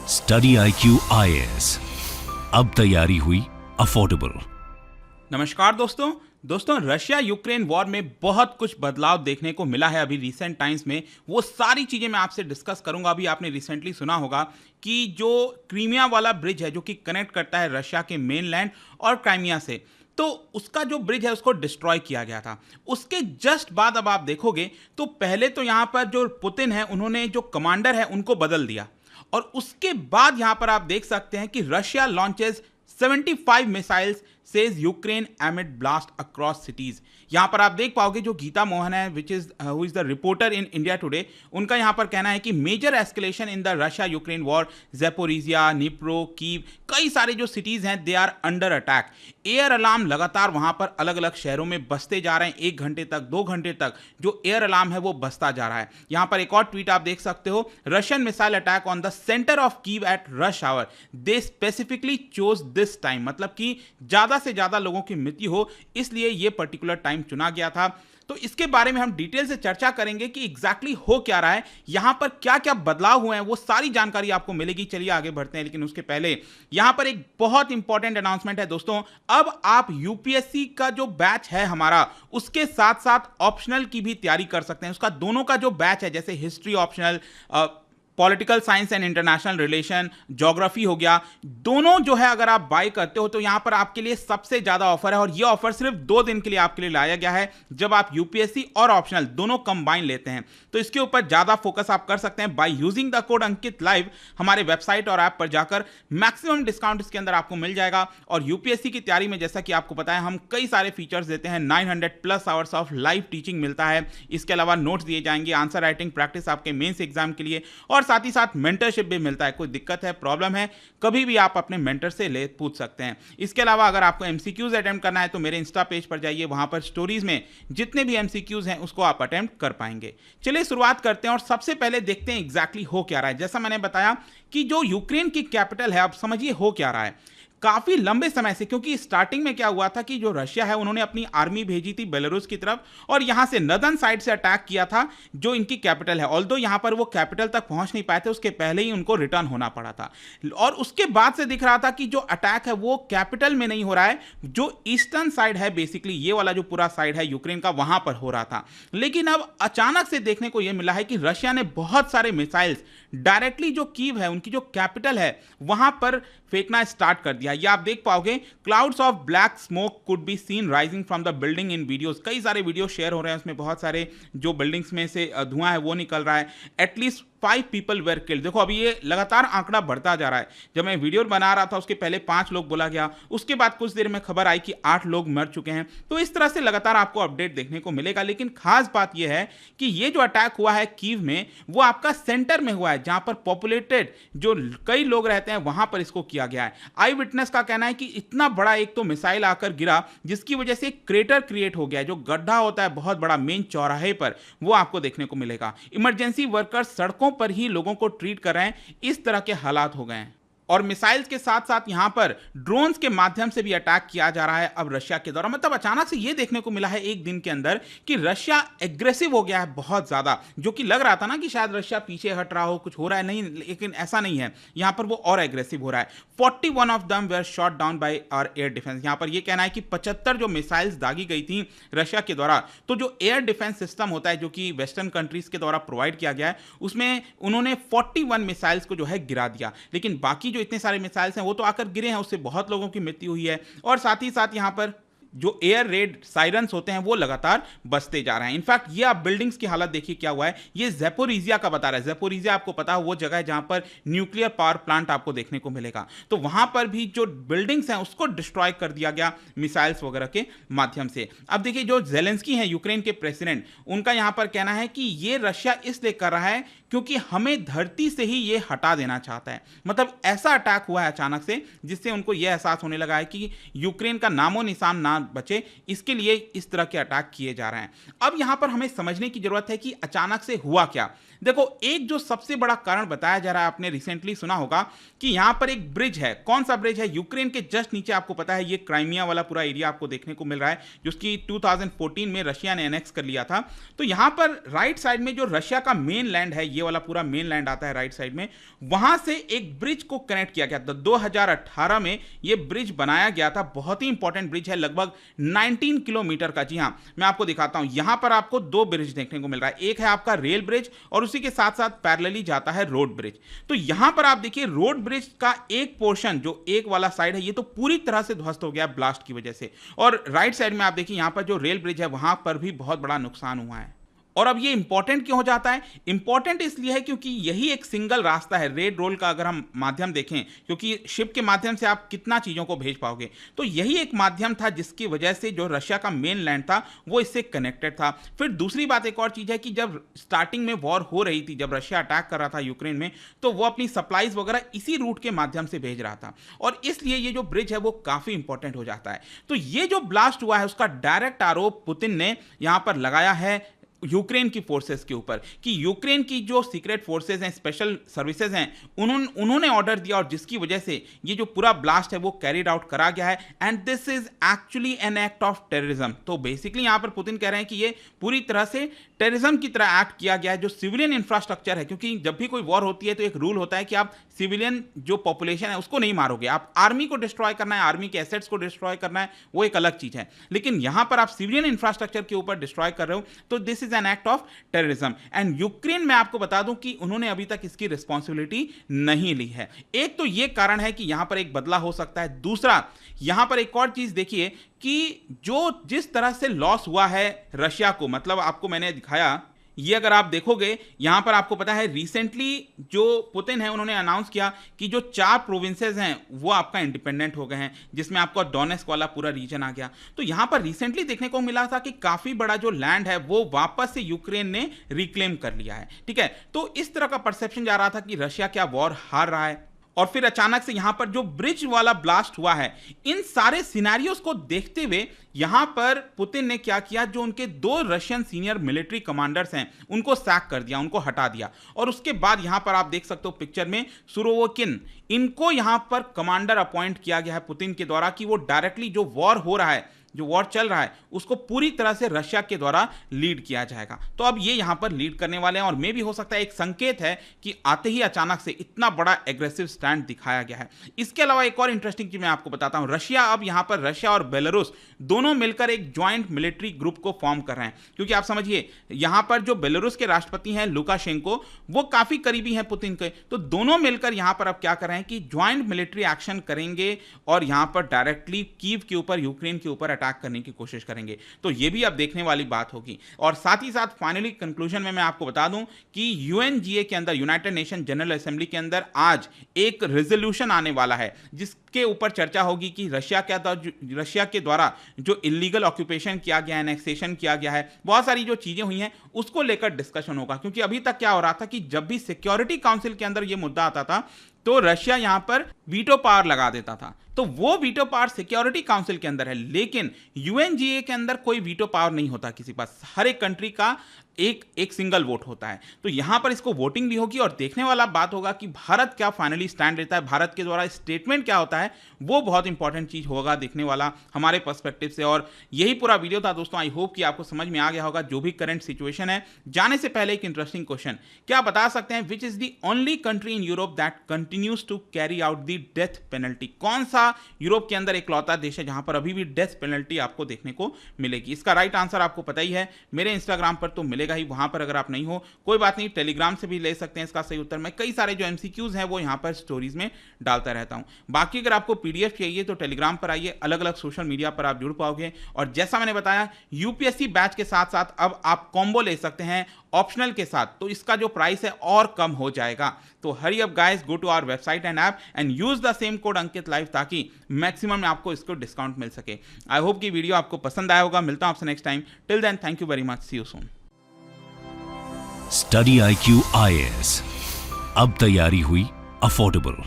Study IQ IAS, अब तैयारी हुई अफोर्डेबल। नमस्कार दोस्तों रशिया यूक्रेन वॉर में बहुत कुछ बदलाव देखने को मिला है अभी रिसेंट टाइम्स में। वो सारी चीज़ें मैं आपसे डिस्कस करूंगा। अभी आपने रिसेंटली सुना होगा कि जो क्रीमिया वाला ब्रिज है जो कि कनेक्ट करता है रशिया के मेनलैंड और क्राइमिया से, तो उसका जो ब्रिज है उसको डिस्ट्रॉय किया गया था। उसके जस्ट बाद अब आप देखोगे तो पहले तो यहाँ पर जो पुतिन है उन्होंने जो कमांडर है उनको बदल दिया, और उसके बाद यहां पर आप देख सकते हैं कि Russia launches 75 missiles says Ukraine amid blast across cities. यहां पर आप देख पाओगे जो गीता मोहन है which is who is the reporter in India Today, उनका यहां पर कहना है कि major escalation in the Russia Ukraine war, Zaporizhzhia, Dnipro, Kyiv, कई सारे जो सिटीज हैं they are under attack. Air alarm लगातार वहां पर अलग अलग शहरों में बजते जा रहे हैं, 1 घंटे तक 2 घंटे तक जो एयर अलार्म है वो बजता जा रहा है। यहां पर एक और ट्वीट आप देख सकते हो, Russian missile attack on the centre of Kyiv at rush hour, they specifically chose this time, मतलब कि ज्यादा से ज्यादा लोगों की मृत्यु हो इसलिए यह पर्टिकुलर टाइम चुना गया था। तो इसके बारे में हम डिटेल से चर्चा करेंगे कि एग्जैक्टली हो क्या रहा है, यहां पर क्या क्या बदलाव हुए हैं, वो सारी जानकारी आपको मिलेगी। चलिए आगे बढ़ते हैं, लेकिन उसके पहले यहां पर एक बहुत इंपॉर्टेंट अनाउंसमेंट है दोस्तों। अब आप यूपीएससी का जो बैच है हमारा, उसके साथ साथ ऑप्शनल की भी तैयारी कर सकते हैं। उसका दोनों का जो बैच है, जैसे history optional, political science and international relation, geography हो गया, दोनों जो है अगर आप बाय करते हो तो यहां पर आपके लिए सबसे ज्यादा ऑफर है। और यह ऑफर सिर्फ 2 दिन के लिए आपके लिए लाया गया है, जब आप यूपीएससी और ऑप्शनल दोनों कंबाइन लेते हैं। तो इसके ऊपर ज्यादा फोकस आप कर सकते हैं by using the code Ankit live. हमारे वेबसाइट और ऐप पर जाकर मैक्सिमम डिस्काउंट इसके अंदर आपको मिल जाएगा। और यूपीएससी की तैयारी में जैसा कि आपको पता है हम कई सारे फीचर्स देते हैं, 900+ आवर्स ऑफ लाइव टीचिंग मिलता है। इसके अलावा नोट्स दिए जाएंगे, आंसर राइटिंग प्रैक्टिस आपके मेंस एग्जाम के लिए, और साथ ही साथ मेंटरशिप भी मिलता है। कोई दिक्कत है, प्रॉब्लम है, कभी भी आप अपने मेंटर से ले पूछ सकते हैं। इसके अलावा अगर आपको एमसीक्यूज अटेम्प्ट करना है तो मेरे इंस्टा पेज पर जाइए, वहां पर स्टोरीज में जितने भी एमसीक्यूज हैं उसको आप अटेम्प्ट कर पाएंगे। चलिए शुरुआत करते हैं और सबसे पहले देखते हैं एग्जैक्टली हो क्या रहा है। जैसा मैंने बताया कि जो यूक्रेन की कैपिटल है, अब समझिए हो क्या रहा है। काफी लंबे समय से, क्योंकि स्टार्टिंग में क्या हुआ था कि जो रशिया है उन्होंने अपनी आर्मी भेजी थी बेलारूस की तरफ और यहां से नदन साइड से अटैक किया था जो इनकी कैपिटल है। ऑल्दो यहां पर वो कैपिटल तक पहुंच नहीं पाए थे, उसके पहले ही उनको रिटर्न होना पड़ा था। और उसके बाद से दिख रहा था कि जो अटैक है वो कैपिटल में नहीं हो रहा है, जो ईस्टर्न साइड है, बेसिकली ये वाला जो पूरा साइड है यूक्रेन का, वहां पर हो रहा था। लेकिन अब अचानक से देखने को यह मिला है कि रशिया ने बहुत सारे मिसाइल्स डायरेक्टली जो कीव है, उनकी जो कैपिटल है, वहां पर फेंकना स्टार्ट कर दिया। ये आप देख पाओगे, clouds of black smoke could be seen rising from the building in videos. कई सारे वीडियो शेयर हो रहे हैं, उसमें बहुत सारे जो बिल्डिंग्स में से धुआं है वो निकल रहा है। At least 5 people where killed. देखो अभी ये लगातार आंकड़ा बढ़ता जा रहा है। जब मैं वीडियो बना रहा था उसके पहले 5 लोग बोला गया, उसके बाद कुछ देर में खबर आई कि 8 लोग मर चुके हैं। तो इस तरह से लगातार आपको अपडेट देखने को मिलेगा। लेकिन खास बात यह है कि ये जो अटैक हुआ है कीव में, वो आपका सेंटर में हुआ है, जहां पर पॉपुलेटेड जो कई लोग रहते हैं वहां पर इसको किया गया है। आई विटनेस का कहना है कि इतना बड़ा एक तो मिसाइल आकर गिरा जिसकी वजह से एक क्रेटर क्रिएट हो गया है, जो गड्ढा होता है बहुत बड़ा मेन चौराहे पर, वो आपको देखने को मिलेगा। इमरजेंसी वर्कर्स सड़कों पर ही लोगों को ट्रीट कर रहे हैं, इस तरह के हालात हो गए हैं। और मिसाइल्स के साथ साथ यहां पर ड्रोन्स के माध्यम से भी अटैक किया जा रहा है अब रशिया के द्वारा। मतलब अचानक से यह देखने को मिला है एक दिन के अंदर कि रशिया एग्रेसिव हो गया है बहुत ज्यादा, जो कि लग रहा था ना कि शायद रशिया पीछे हट रहा हो, कुछ हो रहा है, नहीं, लेकिन ऐसा नहीं है। यहां पर वो और एग्रेसिव हो रहा है। 41 of them were shot down by our air defence. यहां पर यह कहना है कि 75 जो मिसाइल्स दागी गई थी रशिया के द्वारा, तो जो एयर डिफेंस सिस्टम होता है जो कि वेस्टर्न कंट्रीज के द्वारा प्रोवाइड किया गया है, उसमें उन्होंने 41 मिसाइल्स को जो है गिरा दिया। लेकिन बाकी जो इतने सारे मिसाइल्स हैं वो तो आकर गिरे हैं, उससे बहुत लोगों की मृत्यु हुई है। और साथ ही साथ यहां पर जो एयर रेड साइरन्स होते हैं वो लगातार बजते जा रहे हैं। इनफैक्ट ये आप बिल्डिंग्स की हालत देखिए क्या हुआ है। ये ज़ेपोरिजिया का बता रहा है। ज़ेपोरिजिया आपको पता है वो जगह है जहां पर न्यूक्लियर पावर प्लांट आपको देखने को मिलेगा। तो वहां पर भी जो बिल्डिंग्स हैं उसको डिस्ट्रॉय कर दिया गया मिसाइल्स वगैरह के माध्यम से। अब देखिए जो ज़ेलेंस्की हैं यूक्रेन के प्रेसिडेंट, उनका यहां पर कहना है कि ये रशिया इसलिए कर रहा है क्योंकि हमें धरती से ही ये हटा देना चाहता है। मतलब ऐसा अटैक हुआ है अचानक से जिससे उनको यह एहसास होने लगा है कि यूक्रेन का नामो निशान ना बचे, इसके लिए इस तरह के अटैक किए जा रहे हैं। अब यहां पर हमें समझने की जरूरत है कि अचानक से हुआ क्या। देखो एक जो सबसे बड़ा कारण बताया जा रहा है, आपने रिसेंटली सुना होगा कि यहां पर एक ब्रिज है। कौन सा ब्रिज है? यूक्रेन के जस्ट नीचे आपको पता है ये क्राइमिया वाला पूरा एरिया आपको देखने को मिल रहा है, जिसकी 2014 में रशिया ने एनेक्स कर लिया था। तो यहां पर राइट साइड में जो रशिया का मेन लैंड है, ये वाला पूरा मेन लैंड आता है राइट साइड में, वहां से एक ब्रिज को कनेक्ट किया गया था। 2018 में ये ब्रिज बनाया गया था, बहुत ही इंपॉर्टेंट ब्रिज है, लगभग 19 किलोमीटर का। जी हाँ, मैं आपको दिखाता हूं, यहां पर आपको दो ब्रिज देखने को मिल रहा है, एक है आपका रेल ब्रिज और उसी के साथ साथ पैरेलली जाता है रोड ब्रिज। तो यहां पर आप देखिए रोड ब्रिज का एक पोर्शन जो एक वाला साइड है ये तो पूरी तरह से ध्वस्त हो गया ब्लास्ट की वजह से, और राइट साइड में आप देखिए यहां पर जो रेल ब्रिज है वहां पर भी बहुत बड़ा नुकसान हुआ है। और अब ये इंपॉर्टेंट क्यों हो जाता है? इंपॉर्टेंट इसलिए है क्योंकि यही एक सिंगल रास्ता है रेड रोल का, अगर हम माध्यम देखें, क्योंकि शिप के माध्यम से आप कितना चीज़ों को भेज पाओगे, तो यही एक माध्यम था जिसकी वजह से जो रशिया का मेन लैंड था वो इससे कनेक्टेड था। फिर दूसरी बात एक और चीज़ है कि जब स्टार्टिंग में वॉर हो रही थी, जब रशिया अटैक कर रहा था यूक्रेन में, तो वो अपनी सप्लाईज वगैरह इसी रूट के माध्यम से भेज रहा था, और इसलिए ये जो ब्रिज है वो काफ़ी इंपॉर्टेंट हो जाता है। तो ये जो ब्लास्ट हुआ है उसका डायरेक्ट आरोप पुतिन ने यहाँ पर लगाया है यूक्रेन की फोर्सेस के ऊपर, कि यूक्रेन की जो सीक्रेट फोर्सेस हैं, स्पेशल सर्विसेज हैं, उन्होंने ऑर्डर दिया और जिसकी वजह से ये जो पूरा ब्लास्ट है वो कैरिड आउट करा गया है, and this is actually an act of terrorism. तो बेसिकली यहां पर पुतिन कह रहे हैं कि ये पूरी तरह से टेररिज्म की तरह एक्ट किया गया है। जो सिविलियन इंफ्रास्ट्रक्चर है, क्योंकि जब भी कोई वॉर होती है तो एक रूल होता है कि आप सिविलियन जो पॉपुलेशन है उसको नहीं मारोगे, आप आर्मी को डिस्ट्रॉय करना है, आर्मी के एसेट्स को डिस्ट्रॉय करना है, वो एक अलग चीज है, लेकिन यहां पर आप सिविलियन इंफ्रास्ट्रक्चर के ऊपर डिस्ट्रॉय कर रहे हो, तो this is an act of terrorism. And Ukraine में आपको बता दूं कि उन्होंने अभी तक इसकी रिस्पॉन्सिबिलिटी नहीं ली है। एक तो ये कारण है कि यहां पर एक बदला हो सकता है, दूसरा यहां पर एक और चीज देखिए कि जिस तरह से लॉस हुआ है रशिया को, मतलब आपको मैंने दिखाया, ये अगर आप देखोगे यहां पर आपको पता है रिसेंटली जो पुतिन है उन्होंने अनाउंस किया कि जो 4 प्रोविंसेस हैं वो आपका इंडिपेंडेंट हो गए हैं, जिसमें आपका डोनेस्क वाला पूरा रीजन आ गया। तो यहां पर रिसेंटली देखने को मिला था कि काफी बड़ा जो लैंड है वो वापस से यूक्रेन ने रिक्लेम कर लिया है। ठीक है, तो इस तरह का परसेप्शन जा रहा था कि रशिया क्या वॉर हार रहा है, और फिर अचानक से यहां पर जो ब्रिज वाला ब्लास्ट हुआ है, इन सारे सिनेरियोस को देखते हुए यहां पर पुतिन ने क्या किया, जो उनके 2 रशियन सीनियर मिलिट्री कमांडर्स हैं उनको सैक कर दिया, उनको हटा दिया, और उसके बाद यहां पर आप देख सकते हो पिक्चर में सुरोवकिन, इनको यहां पर कमांडर अपॉइंट किया गया है पुतिन के द्वारा, कि वो डायरेक्टली जो वॉर हो रहा है, जो वॉर चल रहा है, उसको पूरी तरह से रशिया के द्वारा लीड किया जाएगा। तो अब ये यहां पर लीड करने वाले हैं, और मे भी हो सकता है एक संकेत है कि आते ही अचानक से इतना बड़ा एग्रेसिव स्टैंड दिखाया गया है। इसके अलावा एक और इंटरेस्टिंग चीज मैं आपको बताता हूं, रशिया अब यहां पर रशिया और बेलारूस दोनों मिलकर एक ज्वाइंट मिलिट्री ग्रुप को फॉर्म कर रहे हैं, क्योंकि आप समझिए यहां पर जो बेलारूस के राष्ट्रपति हैं लुकाशेंको, वो काफी करीबी हैं पुतिन के, तो दोनों मिलकर यहां पर अब क्या कर रहे हैं कि ज्वाइंट मिलिट्री एक्शन करेंगे और यहां पर डायरेक्टली कीव के ऊपर, यूक्रेन के ऊपर करने की कोशिश करेंगे। तो यह भी अब देखने वाली बात होगी। और साथ ही साथ फाइनली कंक्लूजन में मैं आपको बता दूं कि यूएनजीए के अंदर, यूनाइटेड नेशन जनरल असेंबली के अंदर आज एक रेजोल्यूशन आने वाला है जिसके ऊपर चर्चा होगी कि रशिया के द्वारा जो इलीगल ऑक्यूपेशन किया गया है, एनेक्सेशन किया गया है, बहुत सारी जो चीजें हुई हैं उसको लेकर डिस्कशन होगा। क्योंकि अभी तक क्या हो रहा था कि जब भी सिक्योरिटी काउंसिल के अंदर यह मुद्दा आता था तो रशिया यहां पर वीटो पावर लगा देता था, तो वो वीटो पावर सिक्योरिटी काउंसिल के अंदर है, लेकिन यूएनजीए के अंदर कोई वीटो पावर नहीं होता किसी पास, हर एक कंट्री का एक सिंगल वोट होता है। तो यहां पर इसको वोटिंग भी होगी, और देखने वाला बात होगा कि भारत क्या फाइनली स्टैंड लेता है, भारत के द्वारा स्टेटमेंट क्या होता है, वो बहुत इंपॉर्टेंट चीज होगा देखने वाला हमारे पर्सपेक्टिव से। और यही पूरा वीडियो था दोस्तों, आई होप कि आपको समझ में आ गया होगा जो भी करंट सिचुएशन है। जाने से पहले एक इंटरेस्टिंग क्वेश्चन, क्या आप बता सकते हैं which is the only country in Europe that continues to carry out the death penalty? कौन सा यूरोप के अंदर इकलौता देश है जहां पर अभी भी डेथ पेनल्टी आपको देखने को मिलेगी? इसका राइट आंसर आपको पता ही है, मेरे इंस्टाग्राम पर तो मिलेगा ही, वहां पर अगर आप नहीं हो कोई बात नहीं, टेलीग्राम से भी ले सकते हैं इसका सही उत्तर। मैं कई सारे जो एमसीक्यूज हैं वो यहां पर स्टोरीज में डालता रहता हूं। बाकी अगर आपको पीडीएफ चाहिए तो टेलीग्राम पर आइए, अलग अलग सोशल मीडिया पर आप जुड़ पाओगे। और जैसा मैंने बताया यूपीएससी बैच के साथ साथ अब आप कॉम्बो ले सकते हैं ऑप्शनल के साथ, तो इसका जो प्राइस है और कम हो जाएगा। तो hurry up guys, go to our website and app and use the same code Ankit live, ताकि मैक्सिमम में आपको इसको डिस्काउंट मिल सके। आई होप कि वीडियो आपको पसंद आया होगा। मिलता हूं आपसे next time. Till then, thank you very much, see you soon. Study IQ IAS, अब तैयारी हुई अफोर्डेबल।